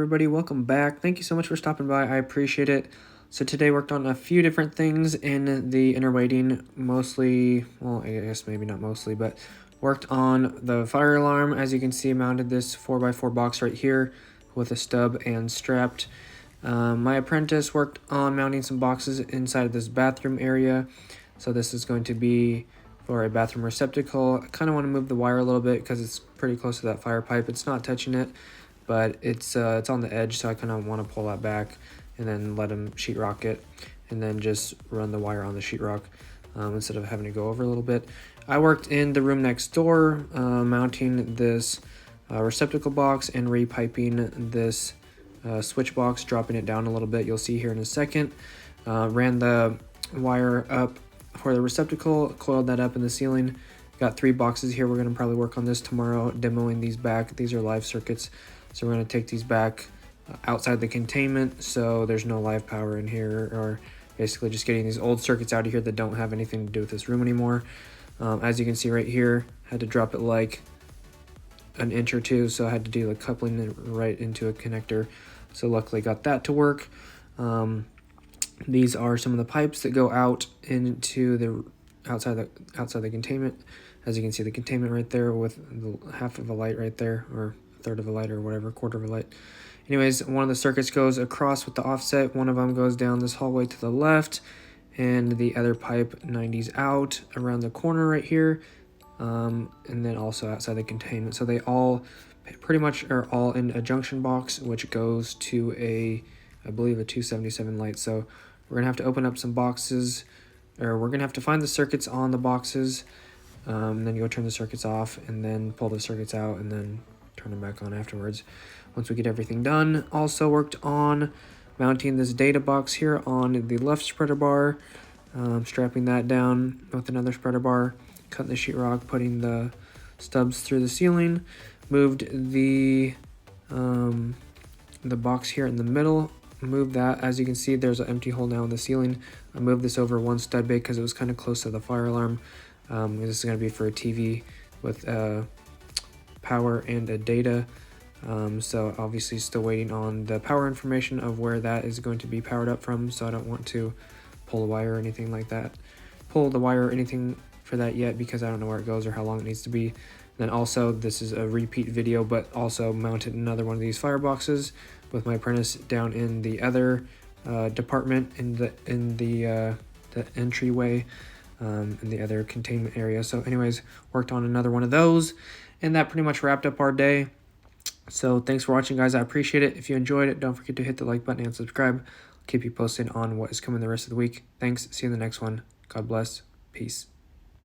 everybody, welcome back. Thank you so much for stopping by. I appreciate it. So today worked on a few different things in the inner weighting, mostly, well, I guess maybe not mostly, but worked on the fire alarm. As you can see, mounted this 4x4 box right here with a stub and strapped. My apprentice worked on mounting some boxes inside of this bathroom area. So this is going to be for a bathroom receptacle. I kind of want to move the wire a little bit because it's pretty close to that fire pipe. It's not touching it, but it's on the edge, so I kind of want to pull that back and then let him sheetrock it and then just run the wire on the sheetrock instead of having to go over a little bit. I worked in the room next door, mounting this receptacle box and repiping this switch box, dropping it down a little bit. You'll see here in a second. Ran the wire up for the receptacle, coiled that up in the ceiling. Got 3 boxes here. We're going to probably work on this tomorrow, demoing these back. These are live circuits, so we're going to take these back outside the containment so there's no live power in here, or basically just getting these old circuits out of here that don't have anything to do with this room anymore. As you can see right here, had to drop it like an inch or two, so I had to do the coupling right into a connector. So luckily got that to work. These are some of the pipes that go out into the outside the containment. As you can see, the containment right there with the half of a light right there, or a third of a light, or whatever, quarter of a light. Anyways, one of the circuits goes across with the offset. One of them goes down this hallway to the left, and the other pipe 90s out around the corner right here, and then also outside the containment. So they all pretty much are all in a junction box, which goes to I believe a 277 light. So we're gonna have to open up some boxes, or we're gonna have to find the circuits on the boxes, then go turn the circuits off, and then pull the circuits out, and then turn them back on afterwards once we get everything done. Also worked on mounting this data box here on the left spreader bar, strapping that down with another spreader bar, cutting the sheetrock, putting the stubs through the ceiling, moved the box here in the middle, moved that. As you can see, there's an empty hole now in the ceiling. I moved this over one stud bay because it was kind of close to the fire alarm. This is going to be for a TV with power and a data. So obviously still waiting on the power information of where that is going to be powered up from, so I don't want to pull the wire or anything like that. Pull the wire or anything for that yet because I don't know where it goes or how long it needs to be. Then also, this is a repeat video, but also mounted another one of these fireboxes with my apprentice down in the other department in the entryway, in the other containment area. So anyways, worked on another one of those, and that pretty much wrapped up our day. So thanks for watching, guys. I appreciate it. If you enjoyed it, don't forget to hit the like button and subscribe. I'll keep you posted on what is coming the rest of the week. Thanks. See you in the next one. God bless. Peace.